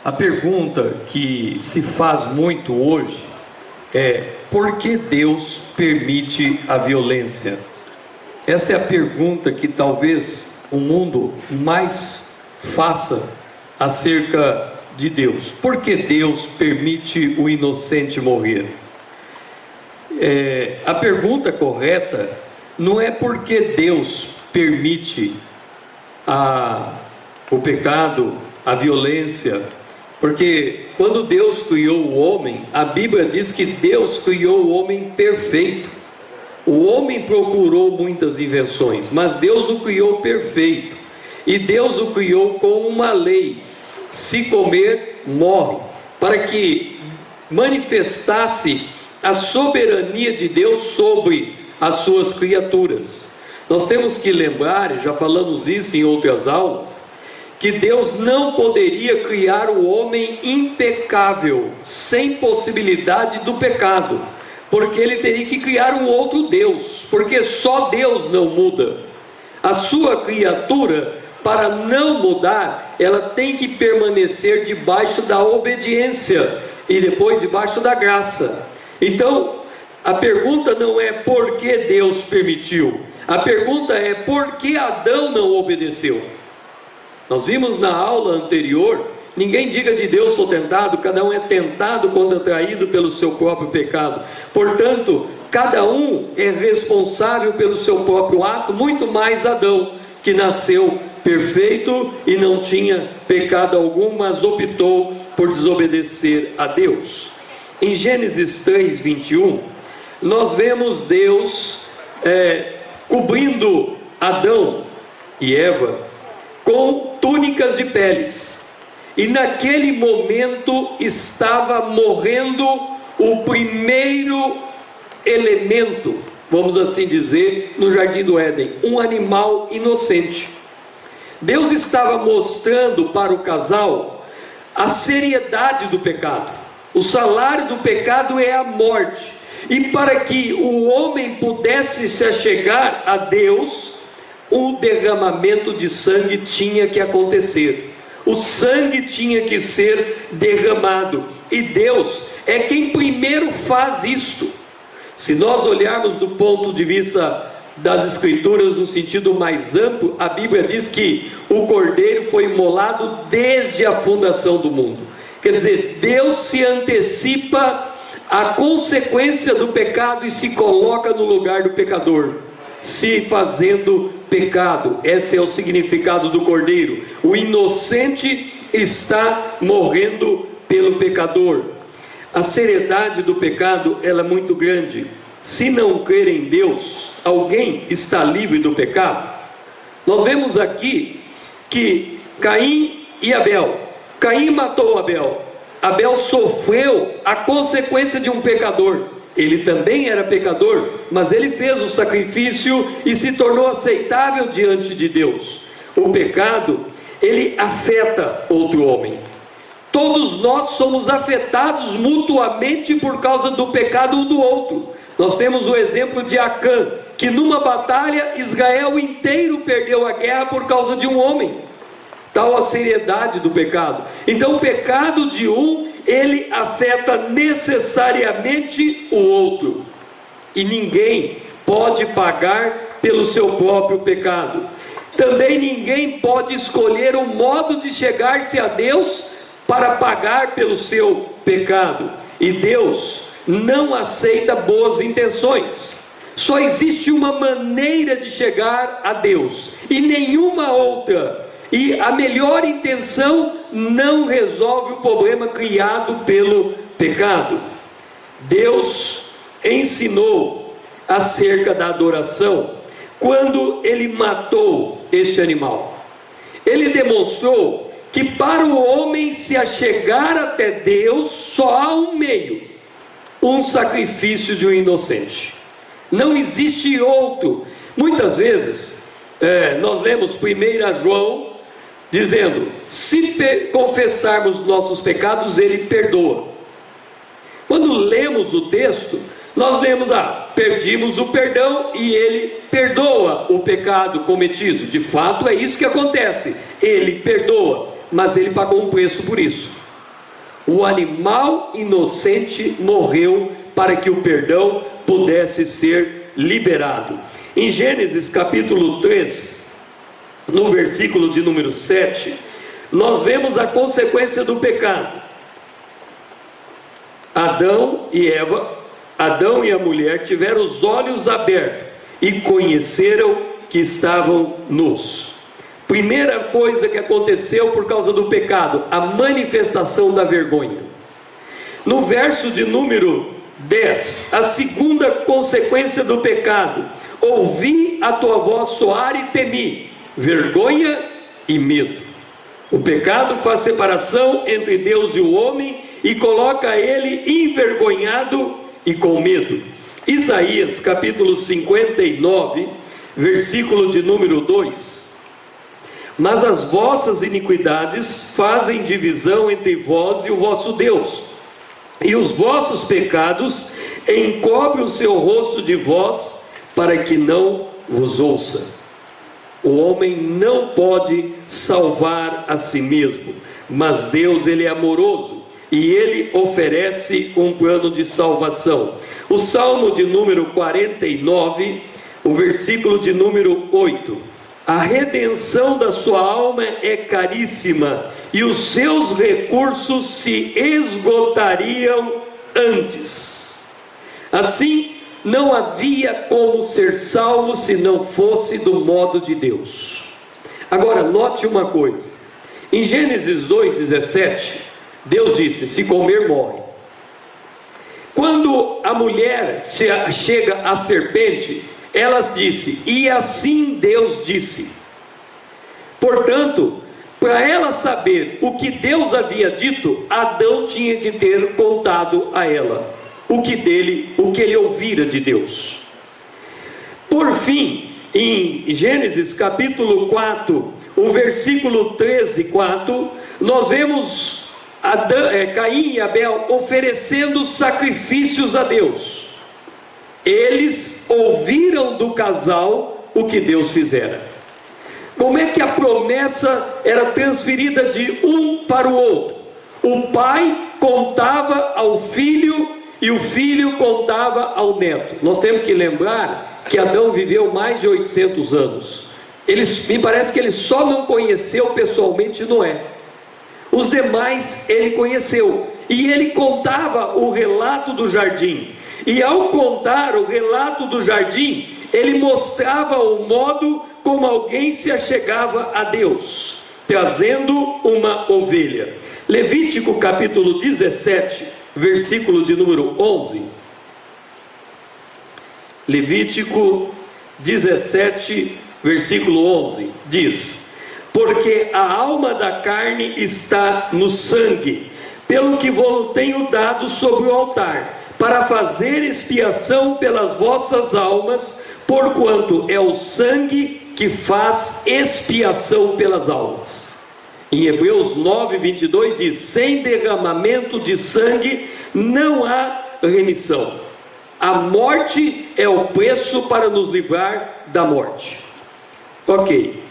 A pergunta que se faz muito hoje é: por que Deus permite a violência? Essa é a pergunta que talvez o mundo mais faça acerca de Deus. Por que Deus permite o inocente morrer? A pergunta correta não é porque Deus permite o pecado, a violência, porque quando Deus criou o homem, a Bíblia diz que Deus criou o homem perfeito. O homem procurou muitas invenções, mas Deus o criou perfeito, e Deus o criou com uma lei: se comer, morre, para que manifestasse a soberania de Deus sobre as suas criaturas. Nós temos que lembrar, já falamos isso em outras aulas, que Deus não poderia criar o homem impecável, sem possibilidade do pecado, porque ele teria que criar um outro Deus, porque só Deus não muda. A sua criatura, para não mudar, ela tem que permanecer debaixo da obediência e depois debaixo da graça. Então, a pergunta não é por que Deus permitiu, a pergunta é por que Adão não obedeceu. Nós vimos na aula anterior: ninguém diga de Deus sou tentado, cada um é tentado quando atraído pelo seu próprio pecado. Portanto, cada um é responsável pelo seu próprio ato, muito mais Adão, que nasceu perfeito e não tinha pecado algum, mas optou por desobedecer a Deus. Em Gênesis 3:21, nós vemos Deus cobrindo Adão e Eva com túnicas de peles, e naquele momento estava morrendo o primeiro elemento, vamos assim dizer, no Jardim do Éden, um animal inocente. Deus estava mostrando para o casal a seriedade do pecado. O salário do pecado é a morte, e para que o homem pudesse se achegar a Deus, o derramamento de sangue tinha que acontecer. O sangue tinha que ser derramado, e Deus é quem primeiro faz isto. Se nós olharmos do ponto de vista das Escrituras no sentido mais amplo, a Bíblia diz que o Cordeiro foi imolado desde a fundação do mundo. Quer dizer, Deus se antecipa à consequência do pecado e se coloca no lugar do pecador, se fazendo pecado. Esse é o significado do Cordeiro. O inocente está morrendo pelo pecador. A seriedade do pecado, ela é muito grande. Se não crer em Deus, alguém está livre do pecado? Nós vemos aqui que Caim e Abel, Caim matou Abel, Abel sofreu a consequência de um pecador. Ele também era pecador, mas ele fez o sacrifício e se tornou aceitável diante de Deus. O pecado, ele afeta outro homem. Todos nós somos afetados mutuamente por causa do pecado um do outro. Nós temos o exemplo de Acã, que numa batalha Israel inteiro perdeu a guerra por causa de um homem. Tal a seriedade do pecado. Então o pecado de um, ele afeta necessariamente o outro, e ninguém pode pagar pelo seu próprio pecado. Também ninguém pode escolher o modo de chegar-se a Deus para pagar pelo seu pecado, e Deus não aceita boas intenções. Só existe uma maneira de chegar a Deus e nenhuma outra. E a melhor intenção não resolve o problema criado pelo pecado. Deus ensinou acerca da adoração quando ele matou este animal. Ele demonstrou que para o homem se achegar até Deus só há um meio: um sacrifício de um inocente. Não existe outro. Muitas vezes nós lemos 1 João dizendo: se confessarmos nossos pecados, ele perdoa. Quando lemos o texto, nós lemos: perdimos o perdão e ele perdoa o pecado cometido. De fato é isso que acontece, ele perdoa, mas ele pagou um preço por isso. O animal inocente morreu para que o perdão pudesse ser liberado. Em Gênesis capítulo 3, no versículo de número 7, nós vemos a consequência do pecado. Adão e Eva, Adão e a mulher tiveram os olhos abertos e conheceram que estavam nus. Primeira coisa que aconteceu por causa do pecado, a manifestação da vergonha. No verso de número 10, a segunda consequência do pecado: ouvi a tua voz soar e temi, vergonha e medo. O pecado faz separação entre Deus e o homem e coloca ele envergonhado e com medo. Isaías capítulo 59, versículo de número 2: mas as vossas iniquidades fazem divisão entre vós e o vosso Deus, e os vossos pecados encobrem o seu rosto de vós, para que não vos ouça. O homem não pode salvar a si mesmo, mas Deus, ele é amoroso e ele oferece um plano de salvação. O Salmo de número 49, o versículo de número 8: a redenção da sua alma é caríssima, e os seus recursos se esgotariam antes. Assim, não havia como ser salvo se não fosse do modo de Deus. Agora, note uma coisa. Em Gênesis 2,17, Deus disse: se comer, morre. Quando a mulher chega à serpente, elas disse: e assim Deus disse. Portanto, para ela saber o que Deus havia dito, Adão tinha que ter contado a ela o que ele ouvira de Deus. Por fim, em Gênesis capítulo 4, o versículo 13, 4, nós vemos Caim e Abel oferecendo sacrifícios a Deus. Eles ouviram do casal o que Deus fizera. Como é que a promessa era transferida de um para o outro? O pai contava ao filho e o filho contava ao neto. Nós temos que lembrar que Adão viveu mais de 800 anos. Me parece que ele só não conheceu pessoalmente Noé. Os demais ele conheceu, e ele contava o relato do jardim. E ao contar o relato do jardim, ele mostrava o modo como alguém se achegava a Deus, trazendo uma ovelha. Levítico capítulo 17, versículo de número 11. Levítico 17, versículo 11, diz: porque a alma da carne está no sangue, pelo que vos tenho dado sobre o altar, para fazer expiação pelas vossas almas, porquanto é o sangue que faz expiação pelas almas. Em Hebreus 9, 22 diz: sem derramamento de sangue não há remissão. A morte é o preço para nos livrar da morte. Ok.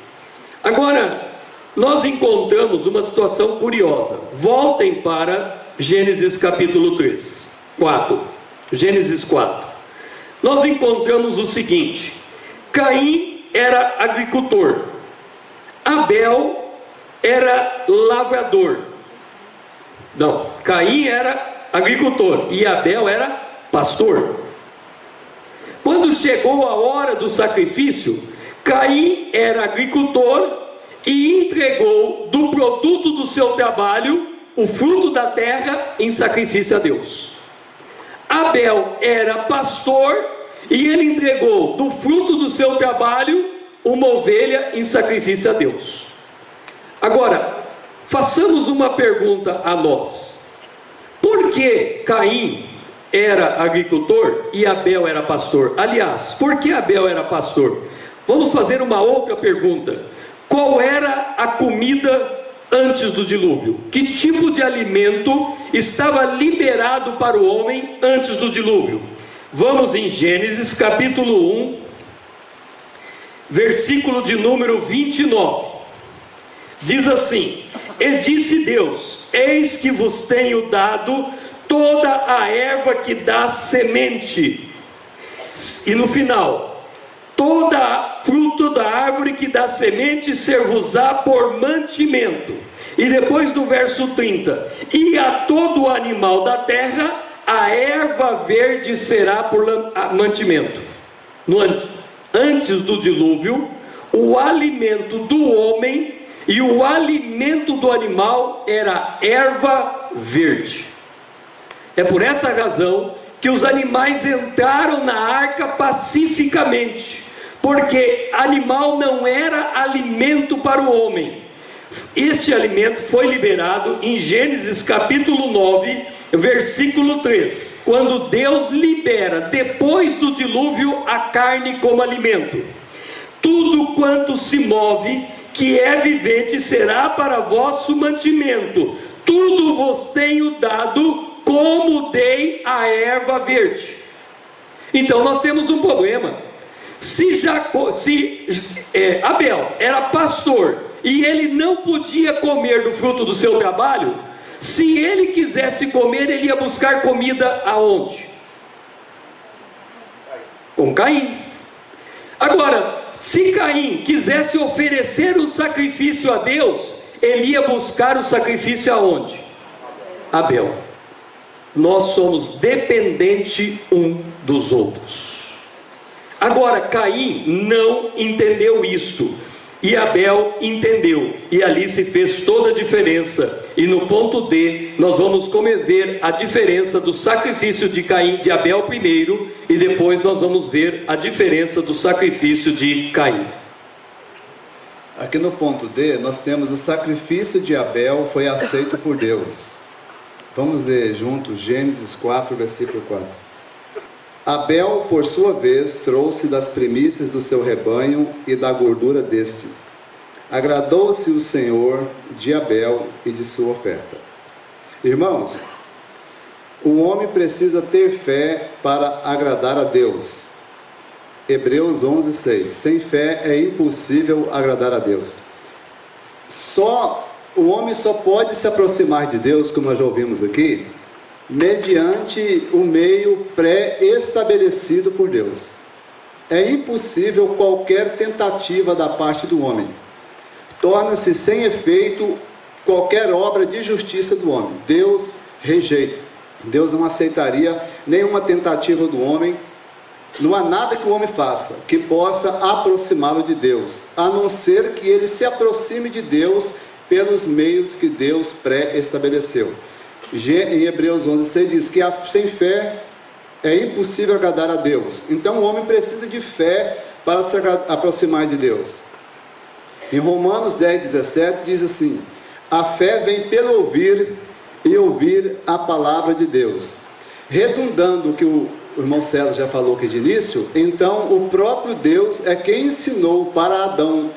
Agora, nós encontramos uma situação curiosa. Voltem para Gênesis capítulo 4. Gênesis 4. Nós encontramos o seguinte: Caim era agricultor, Abel era lavrador. Não, Caim era agricultor e Abel era pastor. Quando chegou a hora do sacrifício, Caim era agricultor e entregou do produto do seu trabalho o fruto da terra em sacrifício a Deus. Abel era pastor e ele entregou do fruto do seu trabalho uma ovelha em sacrifício a Deus. Agora, façamos uma pergunta a nós: por que Caim era agricultor e Abel era pastor? Aliás, por que Abel era pastor? Vamos fazer uma outra pergunta: qual era a comida antes do dilúvio? Que tipo de alimento estava liberado para o homem antes do dilúvio? Vamos em Gênesis capítulo 1, versículo de número 29. Diz assim: E disse Deus: eis que vos tenho dado toda a erva que dá semente. E no final: toda fruto da árvore que dá semente ser-vos-á por mantimento. E depois do verso 30: e a todo animal da terra a erva verde será por mantimento. Antes do dilúvio, o alimento do homem e o alimento do animal era erva verde. É por essa razão que os animais entraram na arca pacificamente, porque animal não era alimento para o homem. Este alimento foi liberado em Gênesis capítulo 9, versículo 3, quando Deus libera, depois do dilúvio, a carne como alimento. Tudo quanto se move, que é vivente, será para vosso mantimento. Tudo vos tenho dado, como dei a erva verde. Então nós temos um problema. Se Abel era pastor e ele não podia comer do fruto do seu trabalho, se ele quisesse comer, ele ia buscar comida aonde? Com Caim. Agora, se Caim quisesse oferecer o sacrifício a Deus, ele ia buscar o sacrifício aonde? Abel. Nós somos dependentes um dos outros. Agora, Caim não entendeu isto, e Abel entendeu, e ali se fez toda a diferença. E no ponto D, nós vamos ver a diferença do sacrifício de Caim, de Abel primeiro, e depois nós vamos ver a diferença do sacrifício de Caim. Aqui no ponto D, nós temos o sacrifício de Abel foi aceito por Deus. Vamos ler juntos Gênesis 4, versículo 4. Abel, por sua vez, trouxe das primícias do seu rebanho e da gordura destes. Agradou-se o Senhor de Abel e de sua oferta. Irmãos, o homem precisa ter fé para agradar a Deus. Hebreus 11, 6. Sem fé é impossível agradar a Deus. O homem só pode se aproximar de Deus, como nós já ouvimos aqui, mediante o meio pré-estabelecido por Deus. É impossível qualquer tentativa da parte do homem. Torna-se sem efeito qualquer obra de justiça do homem. Deus rejeita. Deus não aceitaria nenhuma tentativa do homem. Não há nada que o homem faça que possa aproximá-lo de Deus, a não ser que ele se aproxime de Deus pelos meios que Deus pré-estabeleceu. Em Hebreus 11:6 diz que sem fé é impossível agradar a Deus. Então o homem precisa de fé para se aproximar de Deus. Em Romanos 10:17 diz assim: a fé vem pelo ouvir e ouvir a palavra de Deus. Redundando o que o irmão César já falou aqui de início, então o próprio Deus é quem ensinou para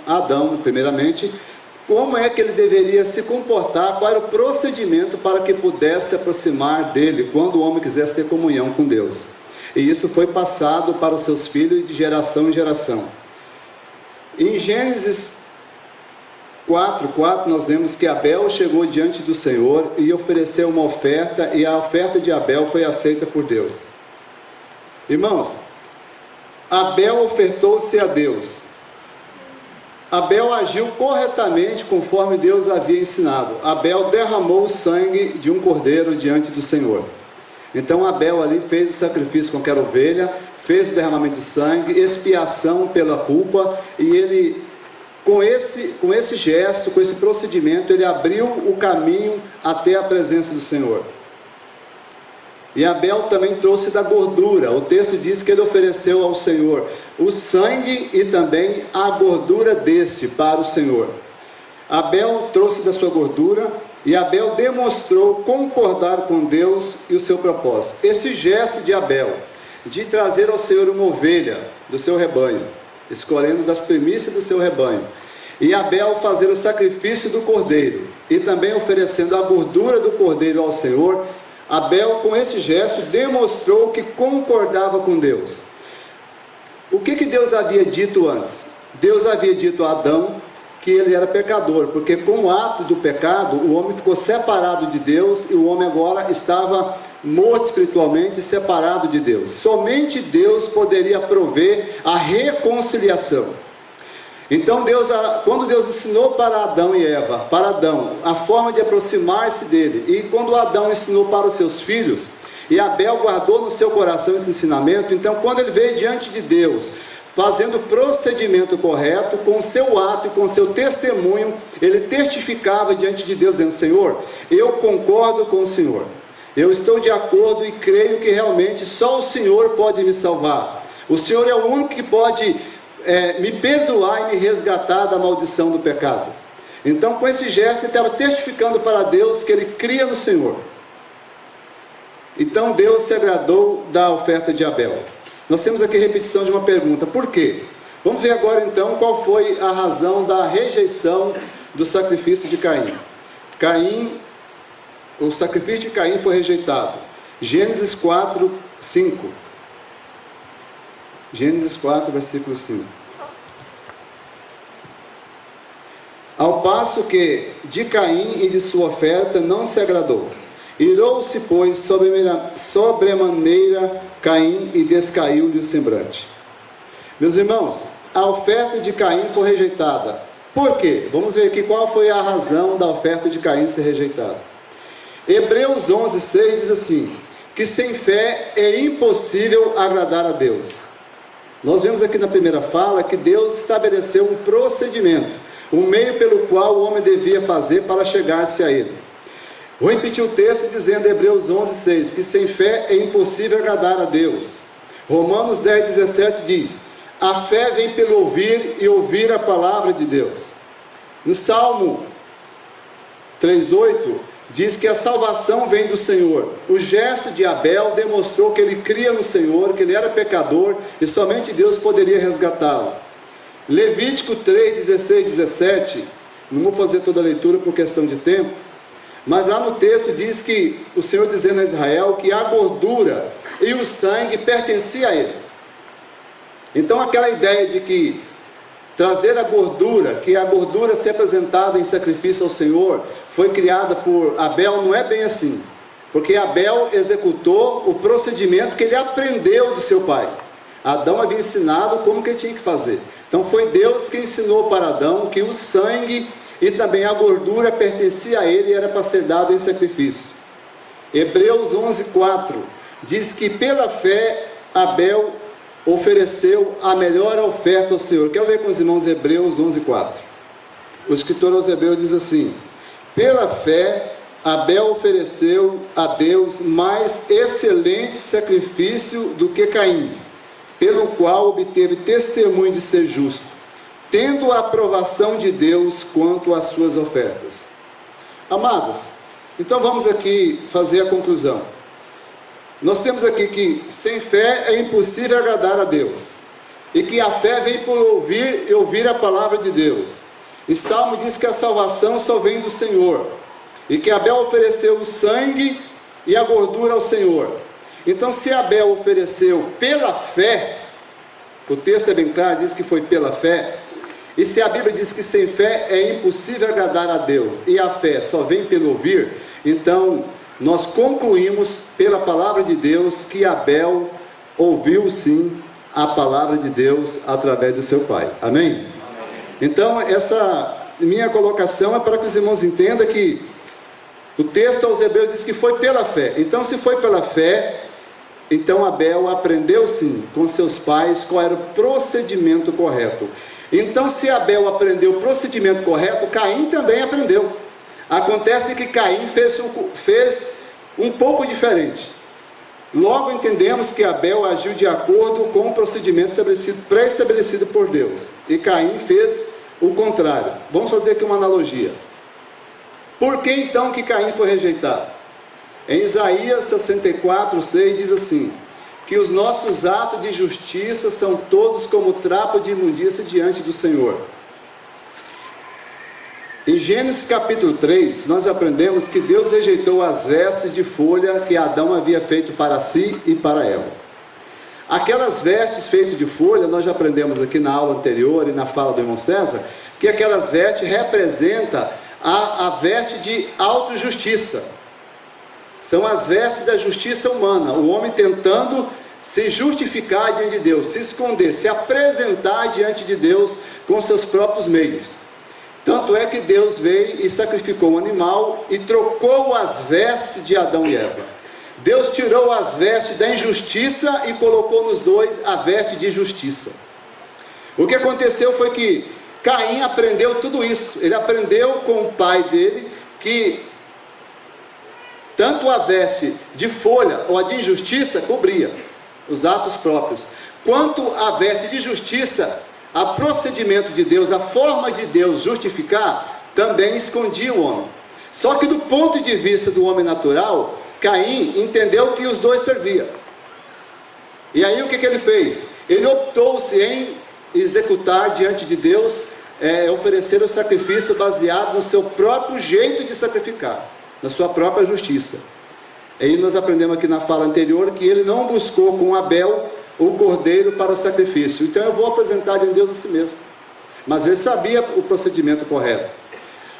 Adão primeiramente, como é que ele deveria se comportar, qual era o procedimento para que pudesse se aproximar dele, quando o homem quisesse ter comunhão com Deus. E isso foi passado para os seus filhos de geração em geração. Em Gênesis 4:4 nós vemos que Abel chegou diante do Senhor e ofereceu uma oferta, e a oferta de Abel foi aceita por Deus. Irmãos, Abel ofertou-se a Deus. Abel agiu corretamente conforme Deus havia ensinado. Abel derramou o sangue de um cordeiro diante do Senhor. Então Abel ali fez o sacrifício com aquela ovelha, fez o derramamento de sangue, expiação pela culpa, e ele, com esse gesto, com esse procedimento, ele abriu o caminho até a presença do Senhor. E Abel também trouxe da gordura. O texto diz que ele ofereceu ao Senhor o sangue e também a gordura deste para o Senhor. Abel trouxe da sua gordura, e Abel demonstrou concordar com Deus e o seu propósito. Esse gesto de Abel, de trazer ao Senhor uma ovelha do seu rebanho, escolhendo das primícias do seu rebanho, e Abel fazer o sacrifício do cordeiro, e também oferecendo a gordura do cordeiro ao Senhor, Abel, com esse gesto, demonstrou que concordava com Deus. O que Deus havia dito antes? Deus havia dito a Adão que ele era pecador, porque com o ato do pecado, o homem ficou separado de Deus, e o homem agora estava morto espiritualmente, separado de Deus. Somente Deus poderia prover a reconciliação. Então quando Deus ensinou para Adão e Eva, para Adão, a forma de aproximar-se dele, e quando Adão ensinou para os seus filhos, e Abel guardou no seu coração esse ensinamento, então quando ele veio diante de Deus, fazendo o procedimento correto, com o seu ato e com o seu testemunho, ele testificava diante de Deus, dizendo: Senhor, eu concordo com o Senhor, eu estou de acordo e creio que realmente só o Senhor pode me salvar, o Senhor é o único que pode me perdoar e me resgatar da maldição do pecado. Então, com esse gesto, ele estava testificando para Deus que ele cria no Senhor. Então Deus se agradou da oferta de Abel. Nós temos aqui a repetição de uma pergunta: por quê? Vamos ver agora então qual foi a razão da rejeição do sacrifício de Caim. O sacrifício de Caim foi rejeitado. Gênesis 4, 5. Gênesis 4, versículo 5. Ao passo que de Caim e de sua oferta não se agradou. Irou-se, pois, sobremaneira Caim e descaiu-lhe o semblante. Meus irmãos, a oferta de Caim foi rejeitada. Por quê? Vamos ver aqui qual foi a razão da oferta de Caim ser rejeitada. Hebreus 11:6 diz assim: que sem fé é impossível agradar a Deus. Nós vemos aqui na primeira fala que Deus estabeleceu um procedimento, um meio pelo qual o homem devia fazer para chegar-se a Ele. Vou repetir o texto dizendo, Hebreus 11:6, que sem fé é impossível agradar a Deus. Romanos 10:17 diz: a fé vem pelo ouvir e ouvir a palavra de Deus. No Salmo 3:8 diz que a salvação vem do Senhor. O gesto de Abel demonstrou que ele cria no Senhor, que ele era pecador e somente Deus poderia resgatá-lo. Levítico 3:16-17, não vou fazer toda a leitura por questão de tempo, mas lá no texto diz que o Senhor dizendo a Israel que a gordura e o sangue pertencia a ele. Então aquela ideia de que trazer a gordura, que a gordura ser apresentada em sacrifício ao Senhor, foi criada por Abel, não é bem assim, porque Abel executou o procedimento que ele aprendeu do seu pai. Adão havia ensinado como que ele tinha que fazer. Então foi Deus que ensinou para Adão que o sangue e também a gordura pertencia a ele e era para ser dado em sacrifício. Hebreus 11:4 diz que pela fé Abel ofereceu a melhor oferta ao Senhor. Quero ler com os irmãos Hebreus 11:4. O escritor aos Hebreus diz assim: pela fé Abel ofereceu a Deus mais excelente sacrifício do que Caim, pelo qual obteve testemunho de ser justo, tendo a aprovação de Deus quanto às suas ofertas. Amados, então vamos aqui fazer a conclusão. Nós temos aqui que sem fé é impossível agradar a Deus, e que a fé vem por ouvir e ouvir a palavra de Deus. E Salmo diz que a salvação só vem do Senhor, e que Abel ofereceu o sangue e a gordura ao Senhor. Então, se Abel ofereceu pela fé, o texto é bem claro, diz que foi pela fé, e se a Bíblia diz que sem fé é impossível agradar a Deus, e a fé só vem pelo ouvir, então nós concluímos pela palavra de Deus que Abel ouviu sim a palavra de Deus através do seu pai. Amém? Então essa minha colocação é para que os irmãos entendam que o texto aos Hebreus diz que foi pela fé. Então se foi pela fé, então Abel aprendeu sim com seus pais qual era o procedimento correto. Então se Abel aprendeu o procedimento correto, Caim também aprendeu. Acontece que Caim fez um pouco diferente. Logo entendemos que Abel agiu de acordo com o procedimento pré-estabelecido por Deus, e Caim fez o contrário. Vamos fazer aqui uma analogia. Por que então que Caim foi rejeitado? Em Isaías 64:6 diz assim: que os nossos atos de justiça são todos como trapo de imundícia diante do Senhor. Em Gênesis capítulo 3, nós aprendemos que Deus rejeitou as vestes de folha que Adão havia feito para si e para Eva. Aquelas vestes feitas de folha, nós já aprendemos aqui na aula anterior e na fala do irmão César, que aquelas vestes representam a veste de autojustiça. São as vestes da justiça humana, o homem tentando se justificar diante de Deus, se esconder, se apresentar diante de Deus com seus próprios meios. Tanto é que Deus veio e sacrificou um animal e trocou as vestes de Adão e Eva. Deus tirou as vestes da injustiça e colocou nos dois a veste de justiça. O que aconteceu foi que Caim aprendeu tudo isso. Ele aprendeu com o pai dele que tanto a veste de folha ou a de injustiça cobria os atos próprios, quanto a veste de justiça, a procedimento de Deus, a forma de Deus justificar, também escondia o homem. Só que do ponto de vista do homem natural, Caim entendeu que os dois serviam. E aí o que ele fez? Ele optou-se em executar diante de Deus, oferecer o sacrifício baseado no seu próprio jeito de sacrificar, na sua própria justiça. Aí nós aprendemos aqui na fala anterior que ele não buscou com Abel o cordeiro para o sacrifício. Então eu vou apresentar diante de Deus a si mesmo. Mas ele sabia o procedimento correto.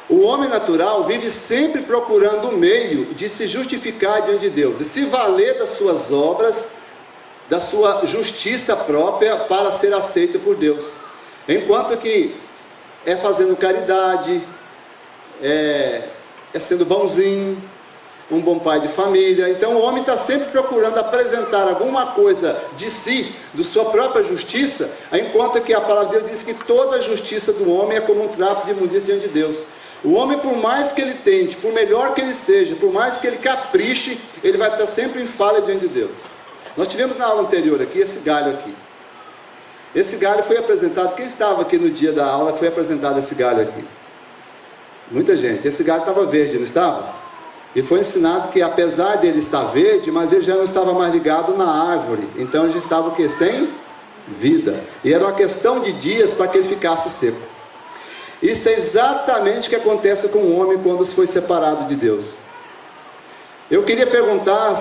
O homem natural vive sempre procurando um meio de se justificar diante de Deus, de se valer das suas obras, da sua justiça própria para ser aceito por Deus. Enquanto que é fazendo caridade, é sendo bonzinho, um bom pai de família. Então o homem está sempre procurando apresentar alguma coisa de si, de sua própria justiça, enquanto que a palavra de Deus diz que toda a justiça do homem é como um trapo de imundícia diante de Deus. O homem, por mais que ele tente, por melhor que ele seja, por mais que ele capriche, ele vai estar sempre em falha diante de Deus. Nós tivemos na aula anterior aqui, esse galho aqui. Esse galho foi apresentado, quem estava aqui no dia da aula, foi apresentado esse galho aqui? Muita gente. Esse galho estava verde, não estava? E foi ensinado que apesar dele estar verde, mas ele já não estava mais ligado na árvore. Então ele já estava o quê? Sem vida. E era uma questão de dias para que ele ficasse seco. Isso é exatamente o que acontece com o homem quando se foi separado de Deus. Eu queria perguntar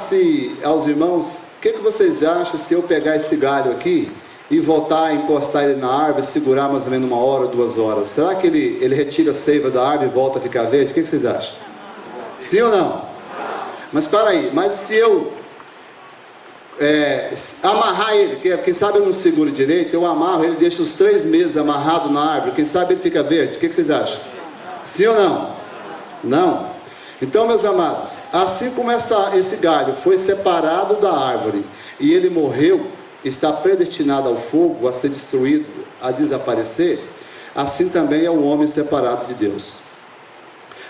aos irmãos, o que vocês acham se eu pegar esse galho aqui e voltar a encostar ele na árvore, segurar mais ou menos 1 hora, 2 horas? Será que ele retira a seiva da árvore e volta a ficar verde? O que vocês acham? Sim ou não? Mas para aí, mas se eu amarrar ele, quem sabe eu não seguro direito, eu amarro ele, deixo os 3 meses amarrado na árvore, quem sabe ele fica verde? O que vocês acham? Sim ou não? Não. Então, meus amados, assim como esse galho foi separado da árvore e ele morreu, está predestinado ao fogo, a ser destruído, a desaparecer, assim também é o homem separado de Deus.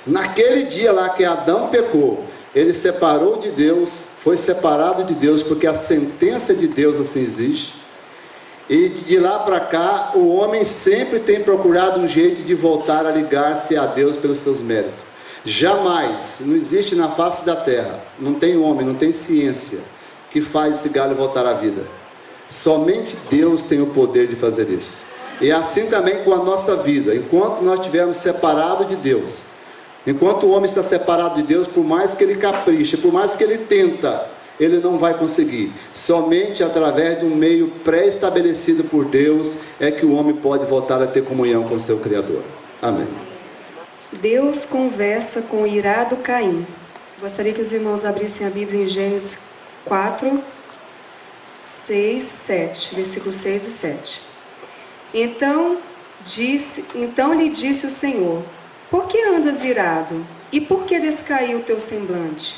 Naquele dia lá que Adão pecou, ele separou de Deus, foi separado de Deus, porque a sentença de Deus assim existe. E de lá para cá, o homem sempre tem procurado um jeito de voltar a ligar-se a Deus pelos seus méritos. Jamais, não existe na face da terra, não tem homem, não tem ciência que faz esse galho voltar à vida. Somente Deus tem o poder de fazer isso. E assim também com a nossa vida, enquanto nós estivermos separados de Deus, enquanto o homem está separado de Deus, por mais que ele capriche, por mais que ele tenta, ele não vai conseguir. Somente através de um meio pré-estabelecido por Deus é que o homem pode voltar a ter comunhão com o seu Criador. Amém. Deus conversa com o irado Caim. Gostaria que os irmãos abrissem a Bíblia em Gênesis 4, 6, 7, versículos 6 e 7. Então lhe disse o Senhor: por que andas irado? E por que descaiu o teu semblante?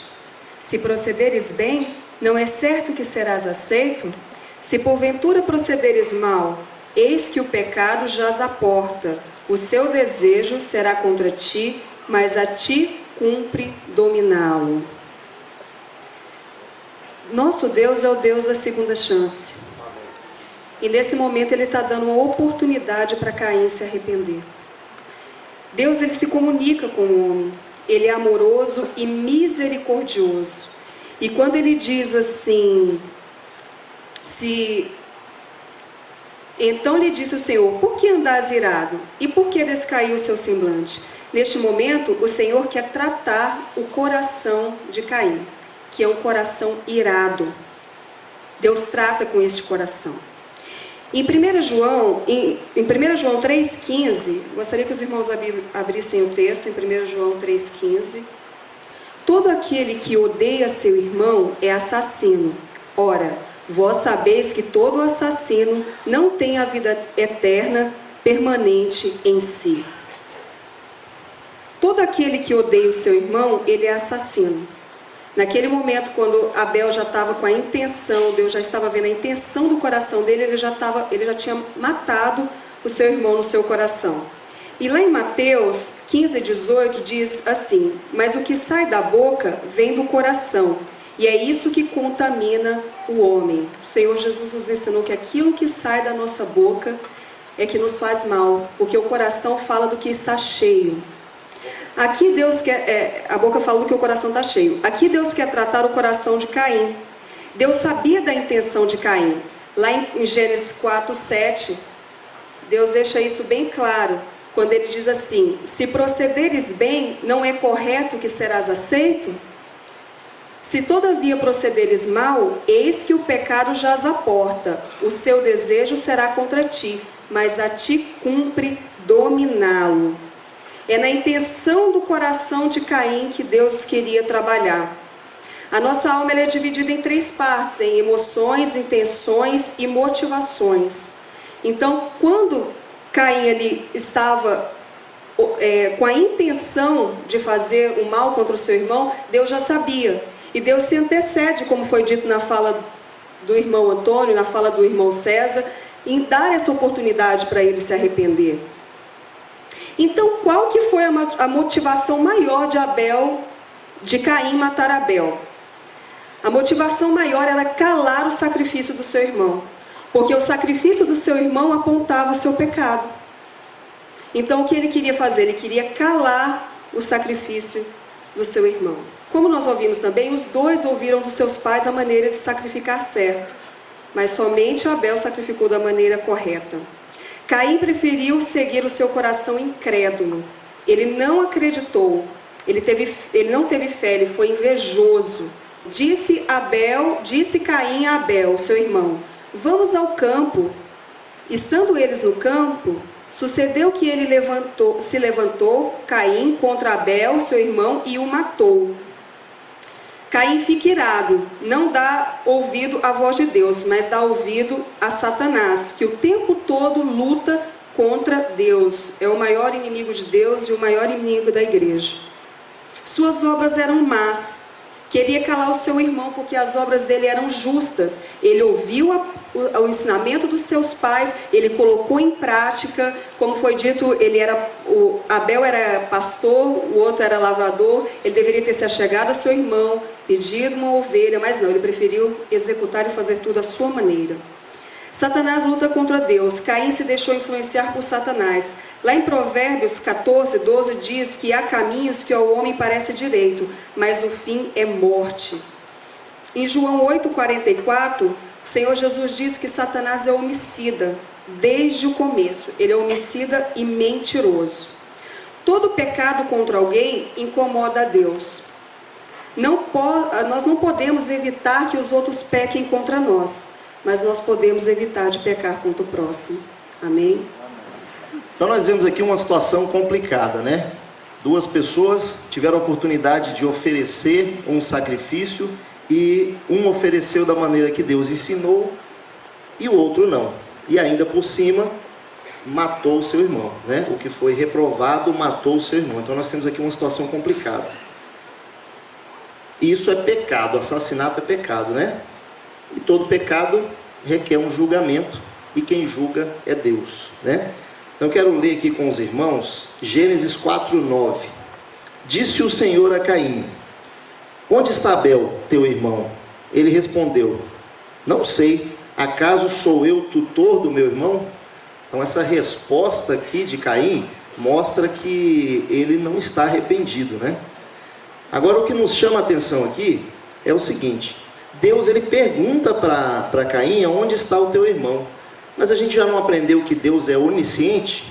Se procederes bem, não é certo que serás aceito? Se porventura procederes mal, eis que o pecado jaz à porta. O seu desejo será contra ti, mas a ti cumpre dominá-lo. Nosso Deus é o Deus da segunda chance. E nesse momento ele está dando uma oportunidade para Caim se arrepender. Deus, ele se comunica com o homem. Ele é amoroso e misericordioso. E quando ele diz assim, então lhe disse o Senhor: por que andas irado? E por que descaiu o seu semblante? Neste momento, o Senhor quer tratar o coração de Caim, que é um coração irado. Deus trata com este coração. Em 1 João 3,15, gostaria que os irmãos abrissem o texto, em 1 João 3,15. Todo aquele que odeia seu irmão é assassino. Ora, vós sabeis que todo assassino não tem a vida eterna permanente em si. Todo aquele que odeia o seu irmão, ele é assassino. Naquele momento, quando Abel já estava com a intenção, Deus já estava vendo a intenção do coração dele, ele já tinha matado o seu irmão no seu coração. E lá em Mateus 15:18 diz assim: mas o que sai da boca vem do coração, e é isso que contamina o homem. O Senhor Jesus nos ensinou que aquilo que sai da nossa boca é que nos faz mal, porque o coração fala do que está cheio. Aqui Deus quer, a boca fala do que o coração está cheio. Aqui Deus quer tratar o coração de Caim. Deus sabia da intenção de Caim. Lá em Gênesis 4:7, Deus deixa isso bem claro, quando ele diz assim: se procederes bem, não é correto que serás aceito? Se todavia procederes mal, eis que o pecado jaz à porta, o seu desejo será contra ti, mas a ti cumpre dominá-lo. É na intenção do coração de Caim que Deus queria trabalhar. A nossa alma ela é dividida em 3 partes, em emoções, intenções e motivações. Então, quando Caim ele estava com a intenção de fazer o mal contra o seu irmão, Deus já sabia. E Deus se antecede, como foi dito na fala do irmão Antônio, na fala do irmão César, em dar essa oportunidade para ele se arrepender. Então, qual que foi a motivação maior de Caim matar Abel? A motivação maior era calar o sacrifício do seu irmão, porque o sacrifício do seu irmão apontava o seu pecado. Então, o que ele queria fazer? Ele queria calar o sacrifício do seu irmão. Como nós ouvimos também, os dois ouviram dos seus pais a maneira de sacrificar certo, mas somente Abel sacrificou da maneira correta. Caim preferiu seguir o seu coração incrédulo. Ele não acreditou, ele não teve fé, ele foi invejoso. Disse Caim a Abel, seu irmão: vamos ao campo. Estando eles no campo, sucedeu que ele se levantou, Caim, contra Abel, seu irmão, e o matou. Caim fica irado, não dá ouvido à voz de Deus, mas dá ouvido a Satanás, que o tempo todo luta contra Deus. É o maior inimigo de Deus e o maior inimigo da igreja. Suas obras eram más. Queria calar o seu irmão porque as obras dele eram justas. Ele ouviu o ensinamento dos seus pais, ele colocou em prática, como foi dito, Abel era pastor, o outro era lavrador, ele deveria ter se achegado ao seu irmão, pedido uma ovelha, mas não, ele preferiu executar e fazer tudo à sua maneira. Satanás luta contra Deus. Caim se deixou influenciar por Satanás. Lá em Provérbios 14:12 diz que há caminhos que ao homem parece direito, mas o fim é morte. Em João 8:44, o Senhor Jesus diz que Satanás é homicida desde o começo. Ele é homicida e mentiroso. Todo pecado contra alguém incomoda a Deus. Nós não podemos evitar que os outros pequem contra nós, mas nós podemos evitar de pecar contra o próximo. Amém? Então nós vemos aqui uma situação complicada, né? 2 pessoas tiveram a oportunidade de oferecer um sacrifício e um ofereceu da maneira que Deus ensinou e o outro não. E ainda por cima matou o seu irmão, né? O que foi reprovado matou o seu irmão. Então nós temos aqui uma situação complicada. Isso é pecado, assassinato é pecado, né? E todo pecado requer um julgamento e quem julga é Deus, né? Então eu quero ler aqui com os irmãos Gênesis 4:9. Disse o Senhor a Caim: onde está Abel, teu irmão? Ele respondeu: não sei, acaso sou eu tutor do meu irmão? Então essa resposta aqui de Caim mostra que ele não está arrependido, né? Agora o que nos chama a atenção aqui é o seguinte: Deus ele pergunta para Caim onde está o teu irmão. Mas a gente já não aprendeu que Deus é onisciente?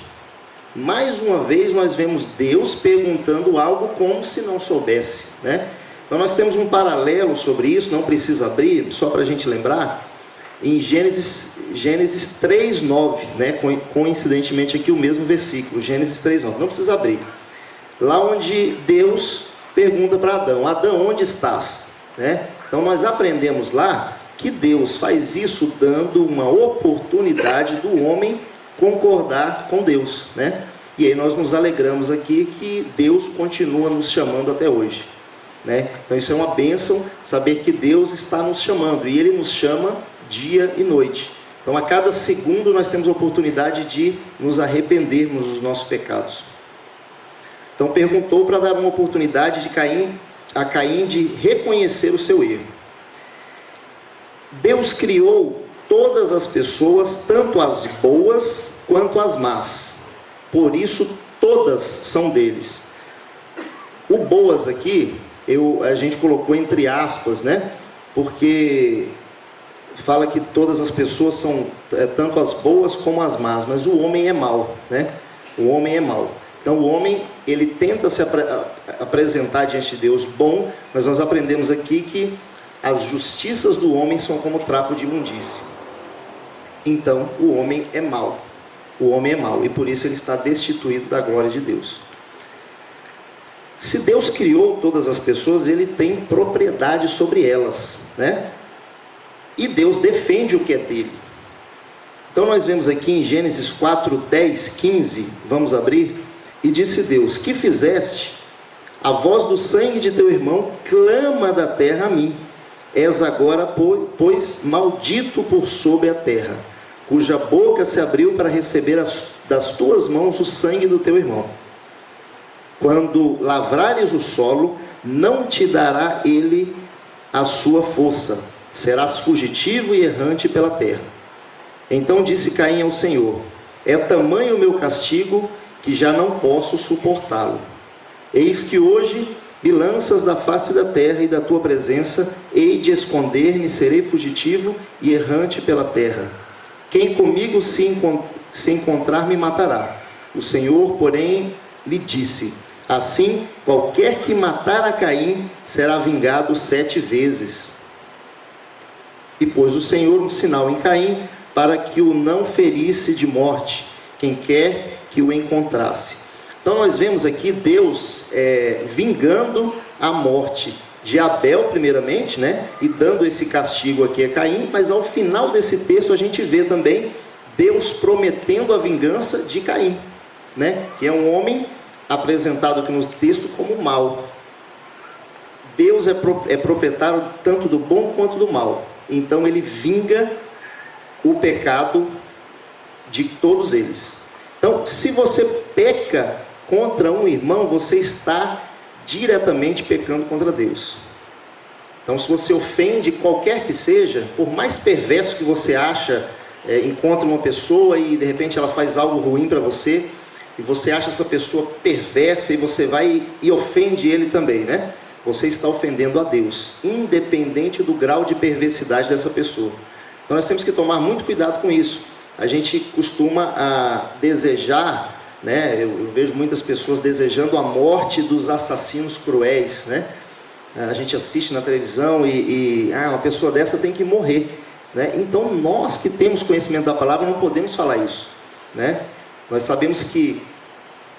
Mais uma vez nós vemos Deus perguntando algo como se não soubesse, né? Então nós temos um paralelo sobre isso, não precisa abrir, só para a gente lembrar. em Gênesis 3:9, né? Coincidentemente aqui o mesmo versículo, Gênesis 3:9, não precisa abrir. Lá onde Deus pergunta para Adão: Adão, onde estás? Né? Então nós aprendemos lá que Deus faz isso dando uma oportunidade do homem concordar com Deus, né? E aí nós nos alegramos aqui que Deus continua nos chamando até hoje, né? Então isso é uma bênção, saber que Deus está nos chamando, e Ele nos chama dia e noite. Então a cada segundo nós temos a oportunidade de nos arrependermos dos nossos pecados. Então perguntou para dar uma oportunidade a Caim de reconhecer o seu erro. Deus criou todas as pessoas, tanto as boas quanto as más. Por isso todas são deles. O boas aqui, a gente colocou entre aspas, né? Porque fala que todas as pessoas são tanto as boas como as más, mas o homem é mau, né? O homem é mau. Então o homem, ele tenta se apresentar diante de Deus bom, mas nós aprendemos aqui que as justiças do homem são como trapo de imundície. Então o homem é mau. O homem é mau, e por isso ele está destituído da glória de Deus. Se Deus criou todas as pessoas, Ele tem propriedade sobre elas, né? E Deus defende o que é dele. Então nós vemos aqui em Gênesis 4, 10, 15, vamos abrir. E disse Deus: que fizeste? A voz do sangue de teu irmão clama da terra a mim. És agora, pois, maldito por sobre a terra, cuja boca se abriu para receber das tuas mãos o sangue do teu irmão. Quando lavrares o solo, não te dará ele a sua força, serás fugitivo e errante pela terra. Então disse Caim ao Senhor: é tamanho o meu castigo que já não posso suportá-lo. Eis que hoje me lanças da face da terra, e da tua presença hei de esconder-me, serei fugitivo e errante pela terra. Quem comigo se encontrar me matará. O Senhor, porém, lhe disse: assim, qualquer que matar a Caim será vingado 7 vezes. E pôs o Senhor um sinal em Caim, para que o não ferisse de morte quem quer que o encontrasse. Então nós vemos aqui Deus vingando a morte de Abel primeiramente, né? E dando esse castigo aqui a Caim, mas ao final desse texto a gente vê também Deus prometendo a vingança de Caim, né? Que é um homem apresentado aqui no texto como mau. Deus é proprietário tanto do bom quanto do mal, então Ele vinga o pecado de todos eles. Então, se você peca contra um irmão, você está diretamente pecando contra Deus. Então, se você ofende qualquer que seja, por mais perverso que você acha, encontra uma pessoa e de repente ela faz algo ruim para você, e você acha essa pessoa perversa, e você vai e ofende ele também, né? Você está ofendendo a Deus, independente do grau de perversidade dessa pessoa. Então nós temos que tomar muito cuidado com isso. A gente costuma desejar, né? Eu vejo muitas pessoas desejando a morte dos assassinos cruéis, né? A gente assiste na televisão e uma pessoa dessa tem que morrer, né? Então nós que temos conhecimento da palavra não podemos falar isso, né? Nós sabemos que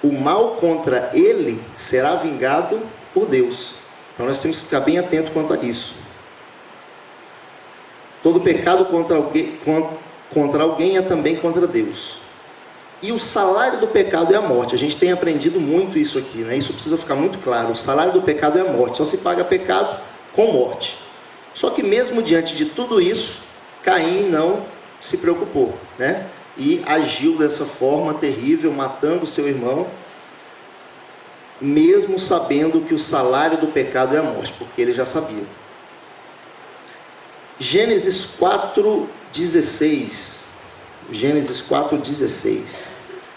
o mal contra ele será vingado por Deus. Então nós temos que ficar bem atentos quanto a isso. Todo pecado contra alguém é também contra Deus. E o salário do pecado é a morte. A gente tem aprendido muito isso aqui, né? Isso precisa ficar muito claro. O salário do pecado é a morte. Só se paga pecado com morte. Só que mesmo diante de tudo isso, Caim não se preocupou, né? E agiu dessa forma terrível, matando seu irmão, mesmo sabendo que o salário do pecado é a morte, porque ele já sabia. Gênesis 4:16. Gênesis 4:16.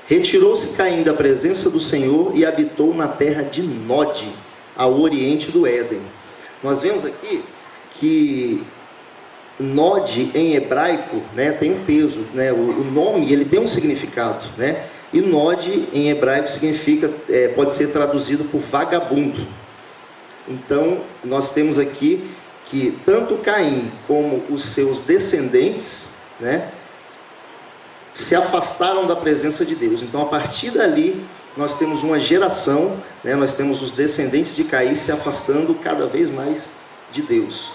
Retirou-se Caim da presença do Senhor e habitou na terra de Nod, ao oriente do Éden. Nós vemos aqui que Nod em hebraico, né, tem um peso, né? O nome ele tem um significado, né? E Nod em hebraico significa, pode ser traduzido por vagabundo. Então nós temos aqui que tanto Caim como os seus descendentes, né, se afastaram da presença de Deus. Então, a partir dali, nós temos uma geração, né, nós temos os descendentes de Caim se afastando cada vez mais de Deus.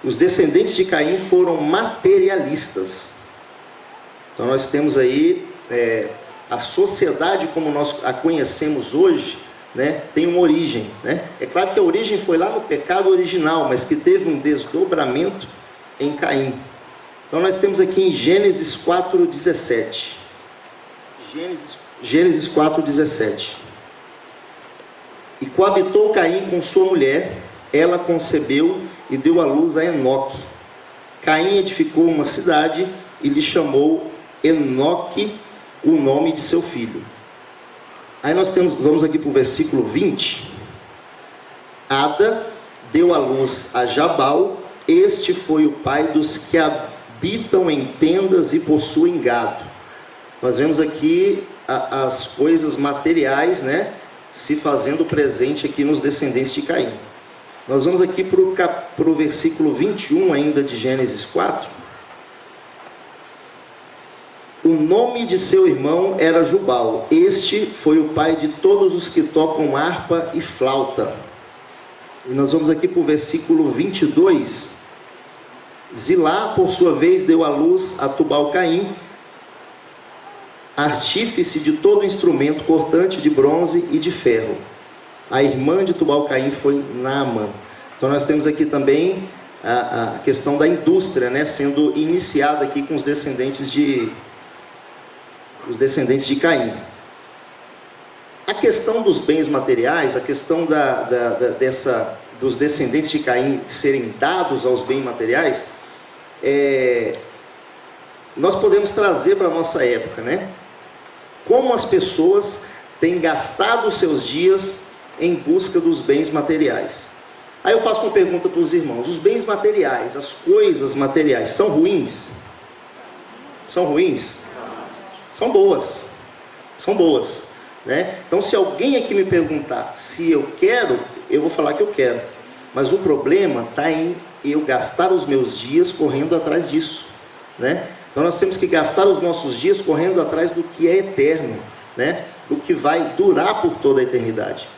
Os descendentes de Caim foram materialistas. Então, nós temos aí a sociedade como nós a conhecemos hoje, né, tem uma origem, né? É claro que a origem foi lá no pecado original, mas que teve um desdobramento em Caim. Então nós temos aqui em Gênesis 4:17. Gênesis 4:17. E coabitou Caim com sua mulher, ela concebeu e deu à luz a Enoque. Caim edificou uma cidade e lhe chamou Enoque, o nome de seu filho. Aí nós vamos aqui para o versículo 20. Ada deu à luz a Jabal, este foi o pai dos que habitam em tendas e possuem gado. Nós vemos aqui as coisas materiais, né, se fazendo presente aqui nos descendentes de Caim. Nós vamos aqui para o versículo 21 ainda de Gênesis 4. O nome de seu irmão era Jubal. Este foi o pai de todos os que tocam harpa e flauta. E nós vamos aqui para o versículo 22. Zilá, por sua vez, deu à luz a Tubal-Caim, artífice de todo instrumento cortante de bronze e de ferro. A irmã de Tubal-Caim foi Naamã. Então nós temos aqui também a questão da indústria, né, sendo iniciada aqui com os descendentes de Caim. A questão dos bens materiais, a questão dos descendentes de Caim serem dados aos bens materiais, nós podemos trazer para a nossa época, né? Como as pessoas têm gastado os seus dias em busca dos bens materiais. Aí eu faço uma pergunta para os irmãos: os bens materiais, as coisas materiais, são ruins? São ruins? São boas, né? Então, se alguém aqui me perguntar se eu quero, eu vou falar que eu quero, mas o problema está em eu gastar os meus dias correndo atrás disso, né? Então nós temos que gastar os nossos dias correndo atrás do que é eterno, né? Do que vai durar por toda a eternidade,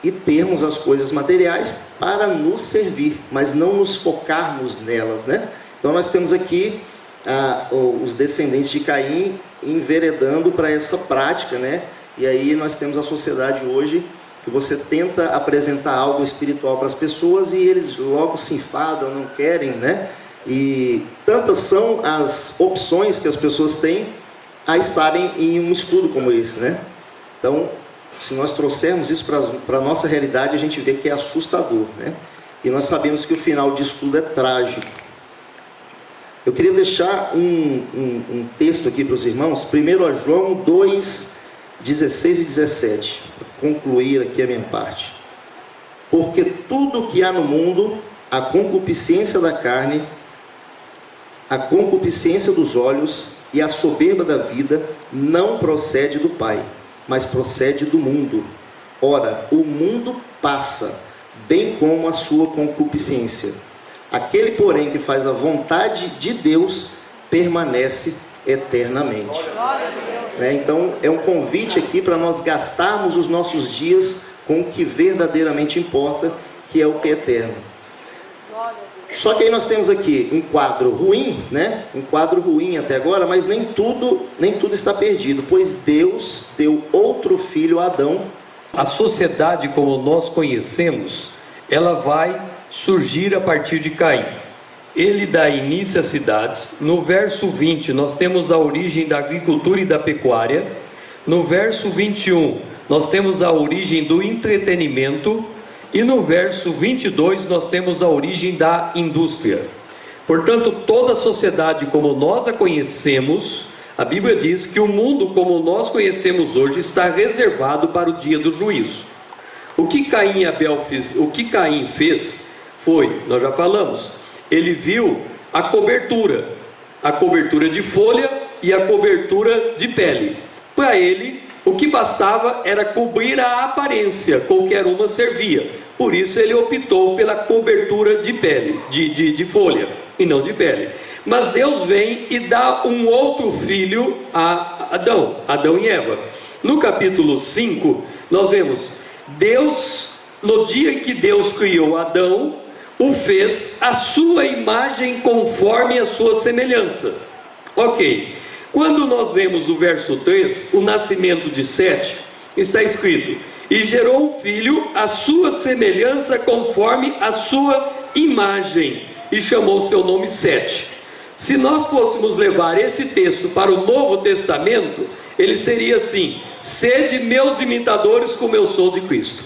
e termos as coisas materiais para nos servir, mas não nos focarmos nelas, né? Então nós temos aqui os descendentes de Caim enveredando para essa prática, né? E aí nós temos a sociedade hoje que você tenta apresentar algo espiritual para as pessoas e eles logo se enfadam, não querem, né? E tantas são as opções que as pessoas têm a estarem em um estudo como esse, né? Então, se nós trouxermos isso para a nossa realidade, a gente vê que é assustador, né? E nós sabemos que o final disso tudo é trágico. Eu queria deixar um texto aqui para os irmãos, 1 João 2, 16 e 17, para concluir aqui a minha parte. Porque tudo que há no mundo, a concupiscência da carne, a concupiscência dos olhos e a soberba da vida, não procede do Pai, mas procede do mundo. Ora, o mundo passa, bem como a sua concupiscência. Aquele, porém, que faz a vontade de Deus, permanece eternamente. Então, é um convite aqui para nós gastarmos os nossos dias com o que verdadeiramente importa, que é o que é eterno. Só que aí nós temos aqui um quadro ruim, né? Um quadro ruim até agora, mas nem tudo está perdido, pois Deus deu outro filho a Adão. A sociedade como nós conhecemos, ela vai surgir a partir de Caim. Ele dá início às cidades. No verso 20 nós temos a origem da agricultura e da pecuária. No verso 21 nós temos a origem do entretenimento. E no verso 22 nós temos a origem da indústria. Portanto, toda a sociedade como nós a conhecemos, a Bíblia diz que o mundo como nós conhecemos hoje está reservado para o dia do juízo. O que Caim fez foi, nós já falamos, ele viu a cobertura de folha e a cobertura de pele. Para ele, O que bastava era cobrir a aparência, qualquer uma servia. Por isso ele optou pela cobertura de pele, de folha, e não de pele. Mas Deus vem e dá um outro filho a Adão e Eva. No capítulo 5, nós vemos, Deus, no dia em que Deus criou Adão, o fez à sua imagem conforme a sua semelhança. Ok. Quando nós vemos o verso 3, o nascimento de Sete, está escrito: e gerou um filho à sua semelhança conforme a sua imagem, e chamou seu nome Sete. Se nós fôssemos levar esse texto para o Novo Testamento, ele seria assim: sede meus imitadores como eu sou de Cristo.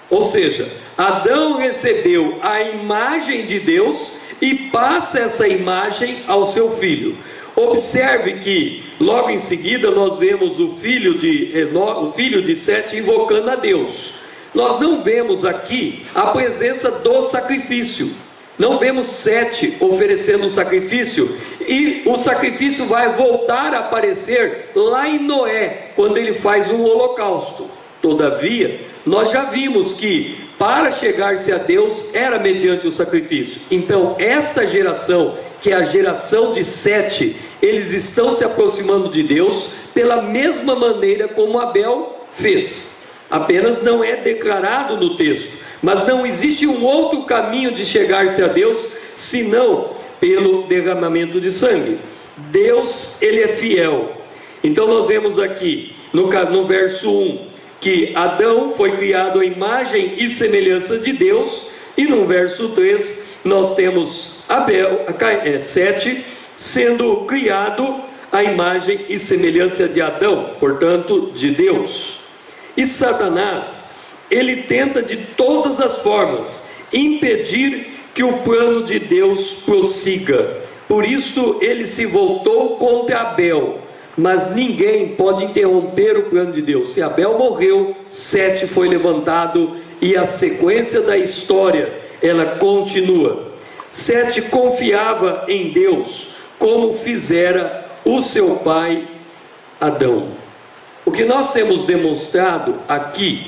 Ou seja, Adão recebeu a imagem de Deus e passa essa imagem ao seu filho. Observe que logo em seguida nós vemos o filho de Sete invocando a Deus. Nós não vemos aqui a presença do sacrifício. Não vemos Sete oferecendo um sacrifício, e o sacrifício vai voltar a aparecer lá em Noé, quando ele faz um holocausto. Todavia, nós já vimos que para chegar-se a Deus era mediante o sacrifício. Então esta geração, que é a geração de Sete, eles estão se aproximando de Deus pela mesma maneira como Abel fez. Apenas não é declarado no texto, mas não existe um outro caminho de chegar-se a Deus senão pelo derramamento de sangue. Deus, ele é fiel. Então nós vemos aqui no verso 1 que Adão foi criado à imagem e semelhança de Deus, e no verso 3 nós temos Sete sendo criado à imagem e semelhança de Adão, portanto de Deus. E Satanás, ele tenta de todas as formas impedir que o plano de Deus prossiga. Por isso ele se voltou contra Abel. Mas ninguém pode interromper o plano de Deus. Se Abel morreu, Sete foi levantado, e a sequência da história, ela continua. Sete confiava em Deus, como fizera o seu pai Adão. O que nós temos demonstrado aqui,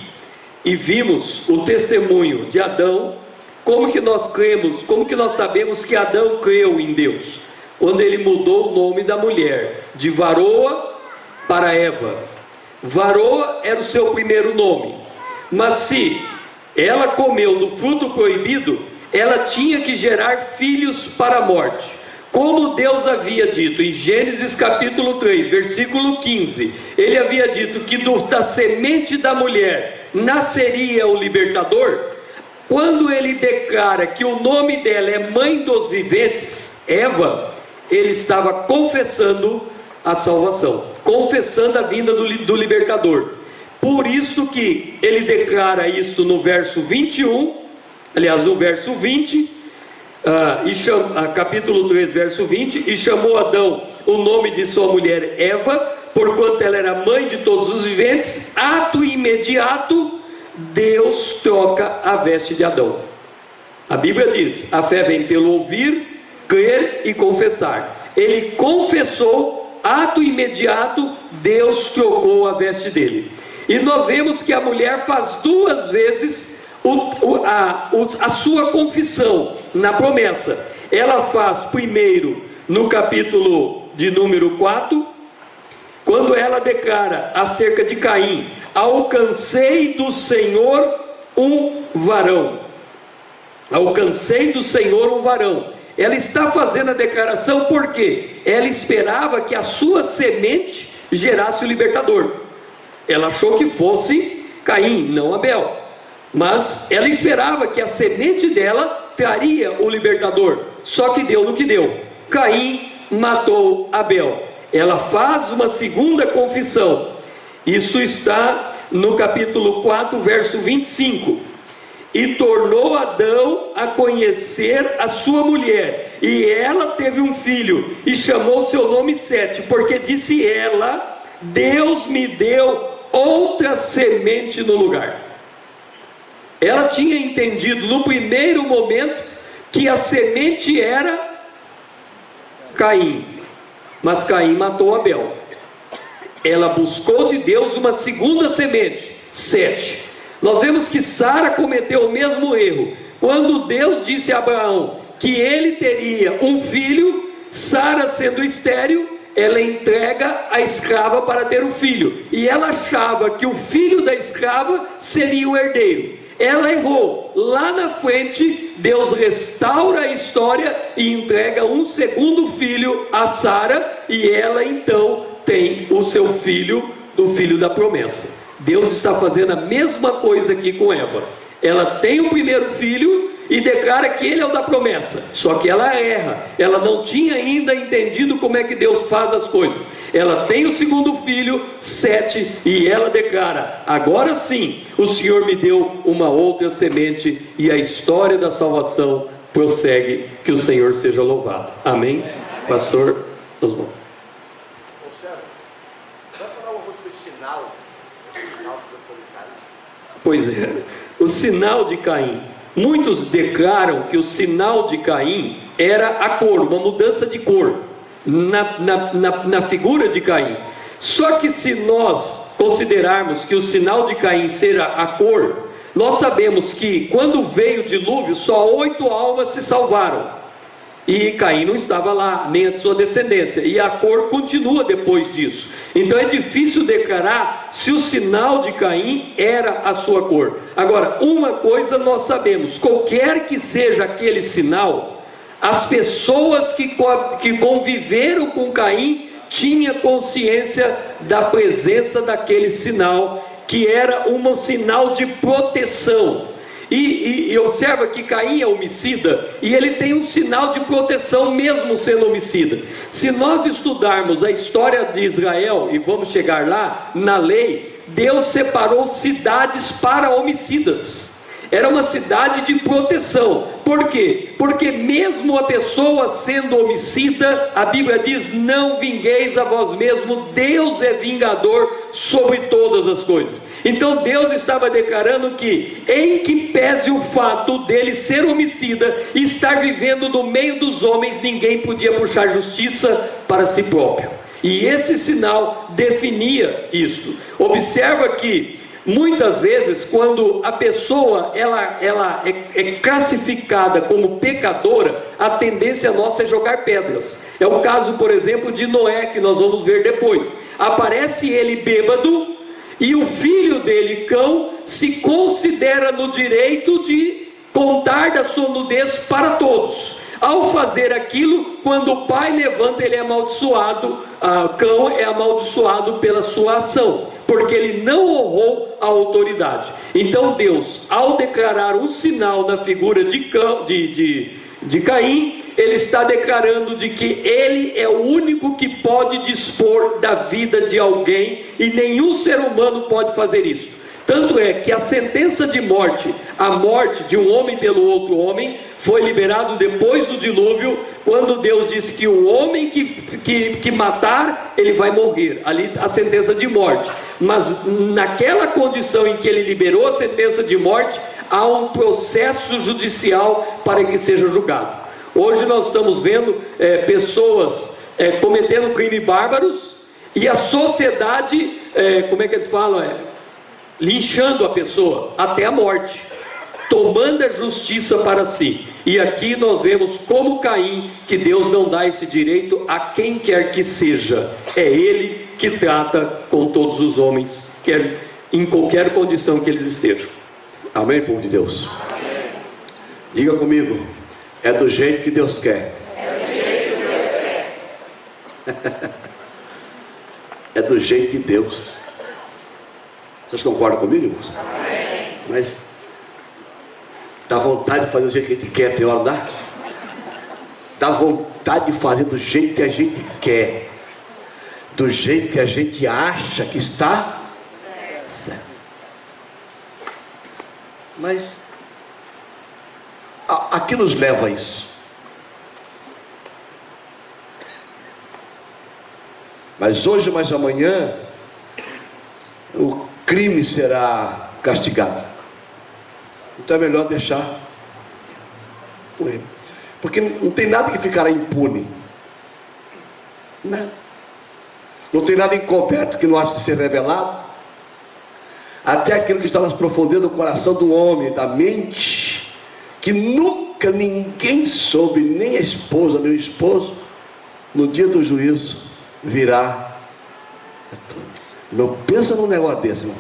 e vimos o testemunho de Adão, como que nós cremos, como que nós sabemos que Adão creu em Deus? Quando ele mudou o nome da mulher, de Varoa para Eva. Varoa era o seu primeiro nome, mas se ela comeu do fruto proibido, ela tinha que gerar filhos para a morte. Como Deus havia dito em Gênesis capítulo 3, versículo 15, ele havia dito que da semente da mulher nasceria o libertador. Quando ele declara que o nome dela é mãe dos viventes, Eva, ele estava confessando a salvação, confessando a vinda do libertador. Por isso que ele declara isso no verso 21, aliás, no verso 20, capítulo 3, verso 20, e chamou Adão o nome de sua mulher Eva, porquanto ela era mãe de todos os viventes. Ato imediato, Deus troca a veste de Adão. A Bíblia diz: a fé vem pelo ouvir, crer e confessar. Ele confessou, ato imediato, Deus trocou a veste dele. E nós vemos que a mulher faz duas vezes a sua confissão na promessa. Ela faz primeiro no capítulo de número 4, quando ela declara acerca de Caim: alcancei do Senhor um varão. Alcancei do Senhor um varão. Ela está fazendo a declaração porque ela esperava que a sua semente gerasse o libertador. Ela achou que fosse Caim, não Abel, mas ela esperava que a semente dela traria o libertador. Só que deu no que deu. Caim matou Abel. Ela faz uma segunda confissão. Isso está no capítulo 4, verso 25. E tornou Adão a conhecer a sua mulher, e ela teve um filho, e chamou seu nome Sete, porque disse ela: Deus me deu outra semente no lugar. Ela tinha entendido no primeiro momento que a semente era Caim, mas Caim matou Abel. ela buscou de Deus uma segunda semente, Sete. Nós vemos que Sara cometeu o mesmo erro. Quando Deus disse a Abraão que ele teria um filho, Sara, sendo estéril, ela entrega a escrava para ter o filho, e ela achava que o filho da escrava seria o herdeiro. Ela errou. Lá na frente, Deus restaura a história e entrega um segundo filho a Sara, e ela então tem o seu filho, o filho da promessa. Deus está fazendo a mesma coisa aqui com Eva. Ela tem o primeiro filho e declara que ele é o da promessa, só que ela erra. Ela não tinha ainda entendido como é que Deus faz as coisas. Ela tem o segundo filho, Sete, e ela declara: agora sim, o Senhor me deu uma outra semente, e a história da salvação prossegue. Que o Senhor seja louvado. Amém? Pastor, nós vamos. Pois é, o sinal de Caim. Muitos declaram que o sinal de Caim era a cor, uma mudança de cor na figura de Caim. Só que se nós considerarmos que o sinal de Caim seja a cor, nós sabemos que quando veio o dilúvio, só 8 almas se salvaram, e Caim não estava lá, nem a sua descendência, e a cor continua depois disso. Então é difícil declarar se o sinal de Caim era a sua cor. Agora, uma coisa nós sabemos: qualquer que seja aquele sinal, as pessoas que conviveram com Caim tinham consciência da presença daquele sinal, que era um sinal de proteção. E observa que Caim é homicida, e ele tem um sinal de proteção mesmo sendo homicida. Se nós estudarmos a história de Israel, e vamos chegar lá, na lei, Deus separou cidades para homicidas. Era uma cidade de proteção. Por quê? Porque mesmo a pessoa sendo homicida, a Bíblia diz: não vingueis a vós mesmo, Deus é vingador sobre todas as coisas. Então Deus estava declarando que, em que pese o fato dele ser homicida e estar vivendo no meio dos homens, ninguém podia puxar justiça para si próprio. E esse sinal definia isso. Observa que muitas vezes, quando a pessoa ela é classificada como pecadora, a tendência nossa é jogar pedras. É o caso, por exemplo, de Noé, que nós vamos ver depois. Aparece ele bêbado, e o filho dele, Cão, se considera no direito de contar da sua nudez para todos. Ao fazer aquilo, quando o pai levanta, ele é amaldiçoado. Cão é amaldiçoado pela sua ação, porque ele não honrou a autoridade. Então Deus, ao declarar um sinal na figura de Caim, ele está declarando de que ele é o único que pode dispor da vida de alguém, e nenhum ser humano pode fazer isso. Tanto é que a sentença de morte, a morte de um homem pelo outro homem, foi liberado depois do dilúvio, quando Deus disse que o homem que matar, ele vai morrer. Ali a sentença de morte. Mas naquela condição em que ele liberou a sentença de morte, há um processo judicial para que seja julgado. Hoje nós estamos vendo pessoas cometendo crimes bárbaros, e a sociedade, como é que eles falam? Linchando a pessoa até a morte, tomando a justiça para si. E aqui nós vemos como Caim, que Deus não dá esse direito a quem quer que seja. É Ele que trata com todos os homens, em qualquer condição que eles estejam. Amém, povo de Deus? Amém. Diga comigo: é do jeito que Deus quer. É do jeito que Deus quer. É do jeito de Deus. Vocês concordam comigo, irmãos? Amém. Mas dá vontade de fazer do jeito que a gente quer, tem hora, não dá? Dá vontade de fazer do jeito que a gente quer, do jeito que a gente acha que está certo. Mas a que nos leva a isso? Mas hoje, mas amanhã, o crime será castigado. Então é melhor deixar correr, porque não tem nada que ficará impune. Nada. Não tem nada encoberto que não haja de ser revelado. Até aquilo que está nas profundezas do coração do homem, da mente, que nunca ninguém soube, nem a esposa, nem o esposo, no dia do juízo, virá. Não pensa num negócio desse, irmão.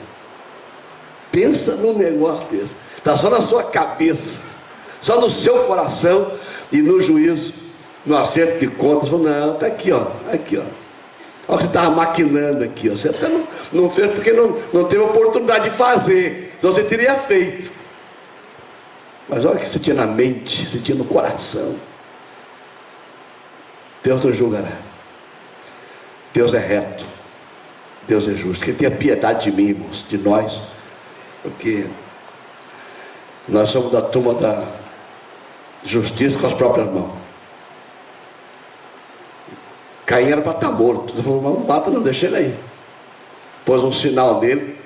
Pensa num negócio desse. Está só na sua cabeça, só no seu coração, e no juízo, no acerto de contas, não, está aqui, ó, aqui, ó. Olha o que você estava maquinando aqui, ó. Você até não fez porque não teve oportunidade de fazer, senão você teria feito. Mas olha o que você tinha na mente, você tinha no coração. Deus não julgará. Deus é reto, Deus é justo. Que tenha piedade de mim, irmãos, de nós, porque nós somos da turma da justiça com as próprias mãos. Caim era para estar morto. Ele falou, não mata, não, deixa ele aí. Pôs um sinal nele.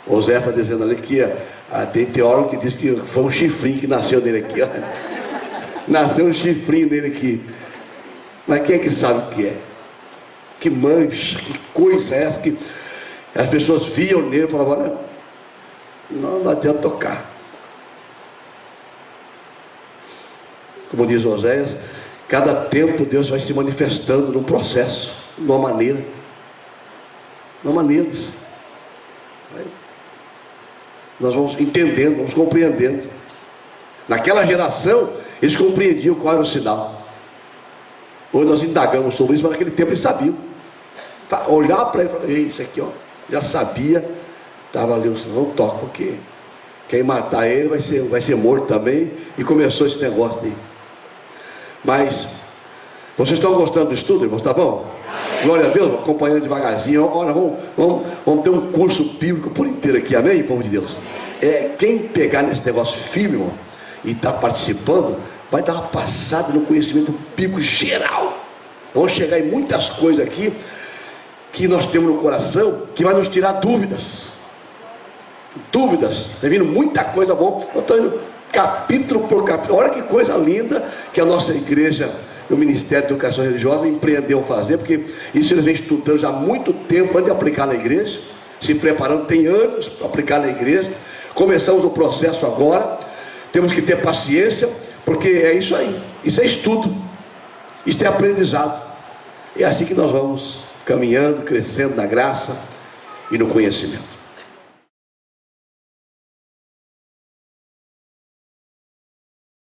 O Zé está dizendo ali que tem teólogo que diz que foi um chifrinho que nasceu nele aqui, ó. Nasceu um chifrinho nele aqui. Mas quem é que sabe o que é? Que mancha, que coisa é essa que as pessoas viam nele e falavam, não adianta tocar. Como diz Oséias, cada tempo Deus vai se manifestando num processo, numa maneira. Nós vamos entendendo, vamos compreendendo. Naquela geração, eles compreendiam qual era o sinal. Hoje nós indagamos sobre isso, mas naquele tempo eles sabiam. Olhar para ele e falar, isso aqui, ó, já sabia. Estava ali, não toca, porque quem matar ele vai ser morto também. E começou esse negócio daí. Mas, vocês estão gostando do estudo, irmãos? Tá bom? Glória a Deus, acompanhando devagarzinho. Ora, vamos ter um curso bíblico por inteiro aqui, amém, povo de Deus? Quem pegar nesse negócio firme, irmão, e está participando, vai dar uma passada no conhecimento bíblico geral. Vamos chegar em muitas coisas aqui que nós temos no coração, que vai nos tirar dúvidas. Está vindo muita coisa boa. Eu estou indo capítulo por capítulo. Olha que coisa linda que a nossa igreja, o Ministério de Educação Religiosa, empreendeu fazer, porque isso eles vêm estudando já há muito tempo antes de aplicar na igreja, se preparando, tem anos para aplicar na igreja. Começamos o processo agora, temos que ter paciência, porque é isso aí, isso é estudo, isso é aprendizado. É assim que nós vamos caminhando, crescendo na graça e no conhecimento.